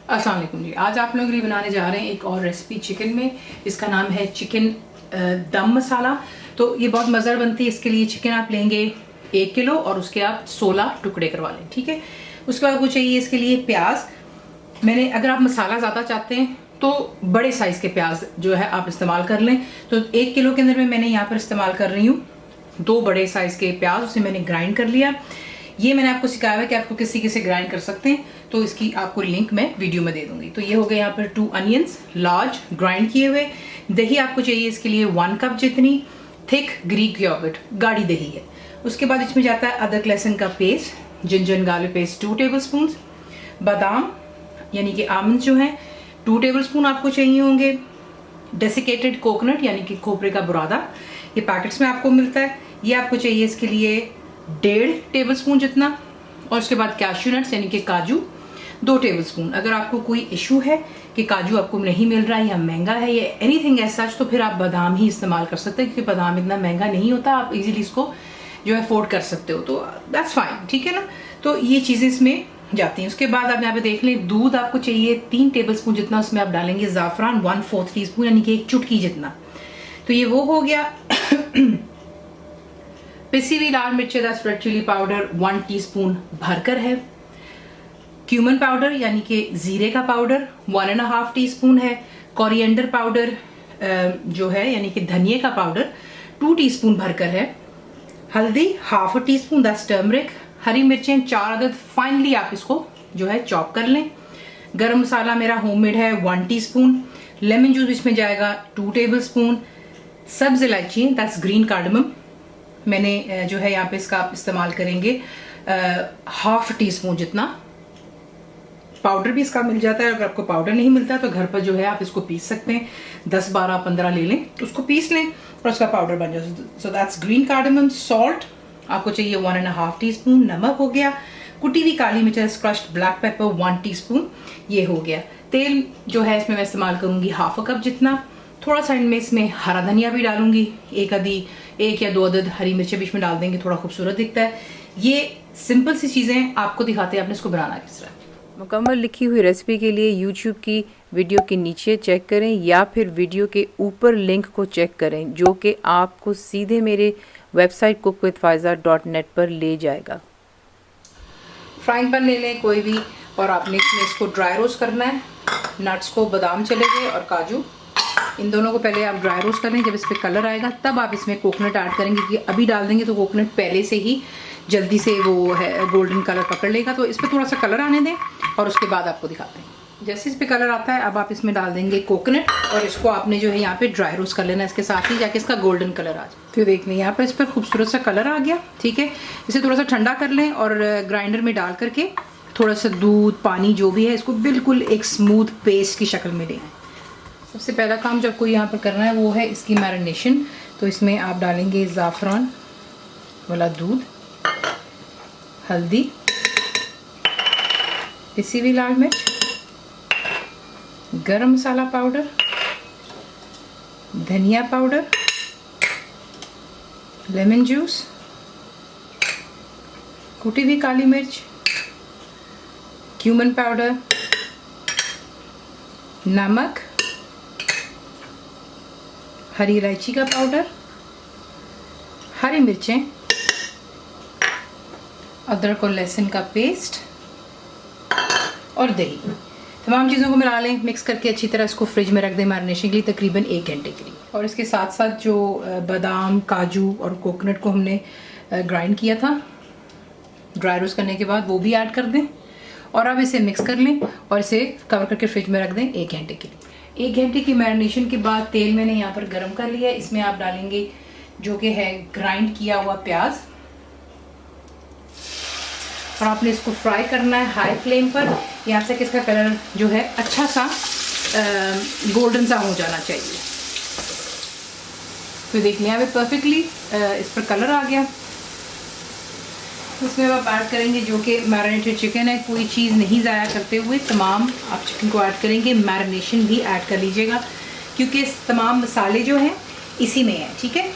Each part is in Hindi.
अस्सलाम वालेकुम जी। आज आप लोगों के लिए बनाने जा रहे हैं एक और रेसिपी चिकन में। इसका नाम है चिकन दम मसाला। तो ये बहुत मज़ेदार बनती है। इसके लिए चिकन आप लेंगे 1 किलो और उसके आप 16 टुकड़े करवा लें, ठीक है। उसके बाद आपको चाहिए इसके लिए प्याज। मैंने, अगर आप मसाला ज़्यादा चाहते हैं तो बड़े साइज़ के प्याज जो है आप इस्तेमाल कर लें। तो 1 किलो के अंदर में मैंने यहाँ पर इस्तेमाल कर रही हूँ 2 बड़े साइज़ के प्याज। उसे मैंने ग्राइंड कर लिया। ये मैंने आपको सिखाया है कि आपको किसी से ग्राइंड कर सकते हैं, तो इसकी आपको लिंक मैं वीडियो में दे दूंगी। तो ये हो गए यहाँ पर 2 अनियंस लार्ज ग्राइंड किए हुए। दही आपको चाहिए इसके लिए 1 कप जितनी, थिक ग्रीक योगर्ट गाढ़ी दही है। उसके बाद इसमें जाता है अदरक लहसुन का paste, ginger garlic paste 2 tablespoon, बादाम यानी कि आमंड जो है 2 टेबलस्पून आपको चाहिए होंगे। डेसिकेटेड कोकोनट यानी कि खोपरे का बुरादा, ये पैकेट्स में आपको मिलता है। ये आपको चाहिए इसके लिए 1.5 टेबलस्पून जितना। और उसके बाद कैश्यू नट्स यानी कि काजू 2 टेबलस्पून। अगर आपको कोई इशू है कि काजू आपको नहीं मिल रहा है या महंगा है या एनीथिंग एज सच, तो फिर आप बादाम ही इस्तेमाल कर सकते हैं, क्योंकि बादाम इतना महंगा नहीं होता, आप इजीली इसको जो है अफोर्ड कर सकते हो, तो दैट्स फाइन, ठीक है ना। तो ये चीज़ें इसमें जाती हैं। उसके बाद आप यहाँ पे देख लें, दूध आपको चाहिए 3 टेबलस्पून जितना। उसमें आप डालेंगे ज़ाफ़रान 1/4 टीस्पून यानी कि 1 चुटकी जितना। तो ये वो हो गया। पिसी हुई लाल मिर्चें, that's red chilli powder 1 teaspoon भरकर है। क्यूमन पाउडर यानी कि जीरे का पाउडर 1.5 टीस्पून है। कोरिएंडर पाउडर जो है यानी कि धनिए का पाउडर 2 टीस्पून भरकर है। हल्दी 1/2 टीस्पून, दैट्स टर्मरिक। हरी मिर्चें 4 अदद, फाइनली आप इसको जो है चॉप कर लें। गरम मसाला मेरा होममेड है 1 टीस्पून। लेमन जूस इसमें जाएगा 2 टेबलस्पून। सब्ज इलायची, दैट्स ग्रीन कार्डमम, मैंने जो है यहाँ पे इसका आप इस्तेमाल करेंगे 1/2 टीस्पून जितना। पाउडर भी इसका मिल जाता है। अगर आपको पाउडर नहीं मिलता तो घर पर जो है आप इसको पीस सकते हैं। 10, 12, 15 ले लें, तो उसको पीस लें और उसका पाउडर बन जाए। So that's green cardamom. Salt आपको चाहिए 1.5 टीस्पून। नमक हो गया। कुटी हुई काली मिर्च, क्रश्ड ब्लैक पेपर 1 टीस्पून, ये हो गया। तेल जो है इसमें मैं इस्तेमाल करूंगी 1/2 कप जितना। थोड़ा सा इनमें इसमें हरा धनिया भी डालूंगी, 1 या 2 अदद हरी मिर्चें बीच में डाल देंगे, थोड़ा खूबसूरत दिखता है। ये सिंपल सी चीज़ें आपको दिखाते हैं आपने इसको बनाना किस तरह। मुकम्मल लिखी हुई रेसिपी के लिए YouTube की वीडियो के नीचे चेक करें या फिर वीडियो के ऊपर लिंक को चेक करें, जो कि आपको सीधे मेरे वेबसाइट cookWithFaiza.net पर ले जाएगा। फ्राइंग पैन ले लें कोई भी, और आपने इसको ड्राई रोस्ट करना है। नट्स को, बादाम चले गए और काजू, इन दोनों को पहले आप ड्राई रोस्ट कर लें। जब इस पर कलर आएगा तब आप इसमें कोकोनट ऐड करेंगे, क्योंकि अभी डाल देंगे तो कोकोनट पहले से ही जल्दी से वो है गोल्डन कलर पकड़ लेगा। तो इस पर थोड़ा सा कलर आने दें और उसके बाद आपको दिखाते हैं। जैसे इस पर कलर आता है अब आप इसमें डाल देंगे कोकोनट, और इसको आपने जो है यहाँ पे ड्राई रोस्ट कर लेना इसके साथ ही, जाके इसका गोल्डन कलर आ जाए। तो देख लें यहाँ पर इस पर खूबसूरत सा कलर आ गया, ठीक है। इसे थोड़ा सा ठंडा कर लें और ग्राइंडर में डाल करके थोड़ा सा दूध, पानी जो भी है, इसको बिल्कुल एक स्मूथ पेस्ट की शक्ल में लें। सबसे पहला काम जो आपको यहाँ पर करना है वो है इसकी मैरिनेशन। तो इसमें आप डालेंगे ज़ाफ़रान वाला दूध, हल्दी, पिसी हुई लाल मिर्च, गरम मसाला पाउडर, धनिया पाउडर, लेमन जूस, कुटी हुई काली मिर्च, क्यूमन पाउडर, नमक, हरी इलायची का पाउडर, हरी मिर्चें, अदरक और लहसुन का पेस्ट और दही। तमाम चीज़ों को मिला लें, मिक्स करके अच्छी तरह इसको फ्रिज में रख दें मैरिनेशन के लिए तकरीबन 1 घंटे के लिए। और इसके साथ साथ जो बादाम, काजू और कोकोनट को हमने ग्राइंड किया था ड्राई रोस्ट करने के बाद, वो भी ऐड कर दें और अब इसे मिक्स कर लें और इसे कवर करके फ्रिज में रख दें 1 घंटे के लिए। 1 घंटे की मैरिनेशन के बाद तेल मैंने यहाँ पर गर्म कर लिया है। इसमें आप डालेंगे जो कि है ग्राइंड किया हुआ प्याज, और आपने इसको फ्राई करना है हाई फ्लेम पर, यहाँ तक इसका कलर जो है अच्छा सा गोल्डन सा हो जाना चाहिए। तो देख लिया अभी परफेक्टली इस पर कलर आ गया। इसमें आप ऐड करेंगे जो कि मैरिनेटेड चिकन है। कोई चीज़ नहीं ज़ाया करते हुए तमाम आप चिकन को ऐड करेंगे। मैरिनेशन भी ऐड कर लीजिएगा, क्योंकि तमाम मसाले जो हैं इसी में हैं, ठीक है।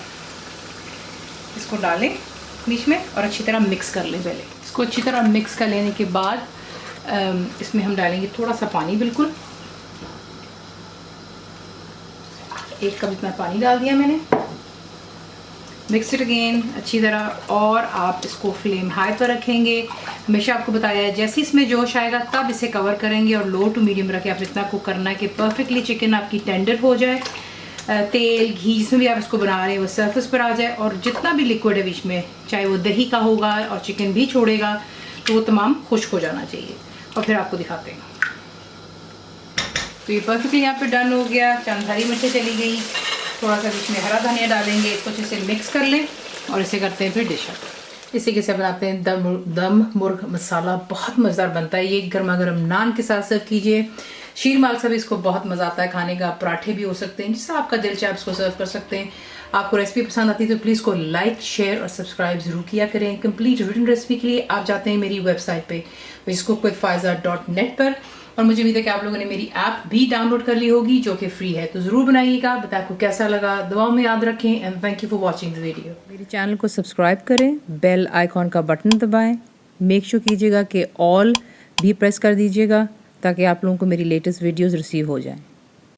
इसको डालें बीच में और अच्छी तरह मिक्स कर लें। पहले इसको अच्छी तरह मिक्स कर लेने के बाद इसमें हम डालेंगे थोड़ा सा पानी, बिल्कुल 1 कप इतना पानी डाल दिया मैंने। मिक्स इट अगेन अच्छी तरह, और आप इसको फ्लेम हाई पर रखेंगे। हमेशा आपको बताया है जैसे इसमें जोश आएगा तब इसे कवर करेंगे और लो टू मीडियम रख के आप इतना कुक करना है कि परफेक्टली चिकन आपकी टेंडर हो जाए। तेल घी जिसमें भी आप इसको बना रहे हैं वो सरफेस पर आ जाए, और जितना भी लिक्विड है बीच में, चाहे वो दही का होगा और चिकन भी छोड़ेगा, तो वो तमाम खुश्क हो जाना चाहिए। और फिर आपको दिखाते हैं। तो ये परफेक्टली यहाँ पे डन हो गया। चंद हरी मिर्चें चली गई, थोड़ा सा बीच में हरा धनिया डालेंगे, इसको अच्छे से मिक्स कर लें और इसे करते हैं फिर डिश अप। इसी के से बनाते हैं दम मुर्ग मसाला, बहुत मज़ेदार बनता है ये। गर्मा गर्म नान के साथ सर्व कीजिए। शीर माल से भी इसको बहुत मज़ा आता है खाने का। पराठे भी हो सकते हैं, जिससे आपका दिल चाहे इसको सर्व कर सकते हैं। आपको रेसिपी पसंद आती है तो प्लीज़ को लाइक शेयर और सब्सक्राइब जरूर किया करें। कंप्लीट रिटन रेसिपी के लिए आप जाते हैं मेरी वेबसाइट पे cookWithFaiza.net पर, और मुझे उम्मीद है कि आप लोगों ने मेरी ऐप भी डाउनलोड कर ली होगी जो कि फ्री है। तो ज़रूर बनाइएगा, बताएं आपको कैसा लगा, दुआओं में याद रखें। And thank you for watching the video. मेरे चैनल को सब्सक्राइब करें, बेल आइकॉन का बटन दबाएं, मेक श्योर कीजिएगा कि ऑल भी प्रेस कर दीजिएगा ताकि आप लोगों को मेरी लेटेस्ट वीडियोस रिसीव हो जाएं।